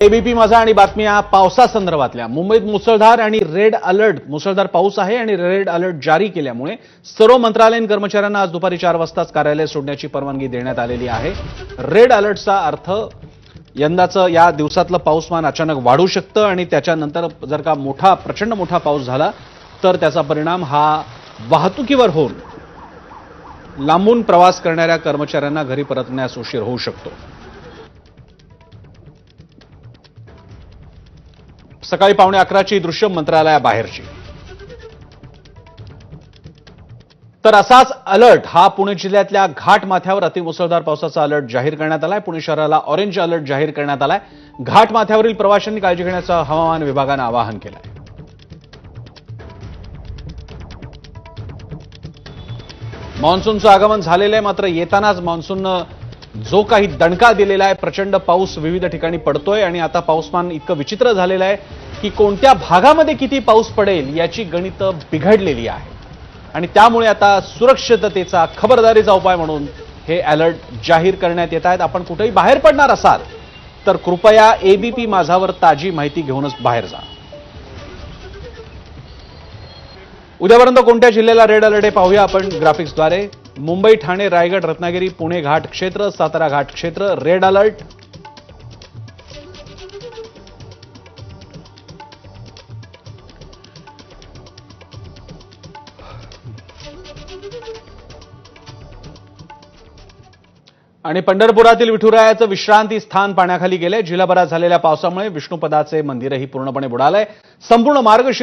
ABP माझा आणि बातम्या पावसासंदर्भातल्या मुंबईत मुसळधार पाऊस आहे आणि रेड अलर्ट जारी केल्यामुळे सर्व मंत्रालयीन कर्मचाऱ्यांना आज दुपारी 4 वाजताच कार्यालय सोडण्याची परवानगी देण्यात आलेली आहे। रेड अलर्टचा अर्थ यंदाचं या दिवसातलं पाऊसमान अचानक वाढू शकतं आणि त्याच्यानंतर जर का प्रचंड मोठा पाऊस झाला तर त्याचा परिणाम हा वाहतुकीवर होऊन लांबून प्रवास करणाऱ्या कर्मचाऱ्यांना घरी परतण्यास उशीर होऊ शकतो। सकाळी 11:15ची दृश्य मंत्रालयाबाहेरची। तर असाच अलर्ट हा पुणे जिल्ह्यातल्या घाट माथ्यावर अतिमुसळधार पावसाचा अलर्ट जाहीर करण्यात आलाय। पुणे शहराला ऑरेंज अलर्ट जाहीर करण्यात आलाय। घाट माथ्यावरील प्रवाशांनी काळजी घेण्याचं हवामान विभागानं आवाहन केलंय। मान्सूनचं आगमन झालेलं आहे, मात्र येतानाच मान्सूननं जो काही दणका दिलेला आहे, प्रचंड पाऊस विविध ठिकाणी पडतोय आणि आता पाऊसमान इतकं विचित्र झालेलं आहे की कोणत्या भागामध्ये किती पाऊस पडेल याची गणितं बिघडलेली आहे आणि त्यामुळे आता सुरक्षिततेचा खबरदारीचा उपाय म्हणून हे अलर्ट जाहीर करण्यात येत आहेत। आपण कुठेही बाहेर पडणार असाल तर कृपया एबीपी माझावर ताजी माहिती घेऊनच बाहेर जा। उद्यापर्यंत कोणत्या जिल्ह्याला रेड अलर्ट आहे पाहूया आपण ग्राफिक्सद्वारे। मुंबई, ठाणे, रायगड, रत्नागिरी, पुणे घाट क्षेत्र, सातारा घाट क्षेत्र रेड अलर्ट। आणि पंढरपुरातील विठुरायाचं विश्रांती स्थान पाण्याखाली गेले। जिल्हाभरात झालेल्या पावसामुळे विष्णुपदाचे मंदिरही पूर्णपणे बुडालंय। संपूर्ण मार्गशीर्ष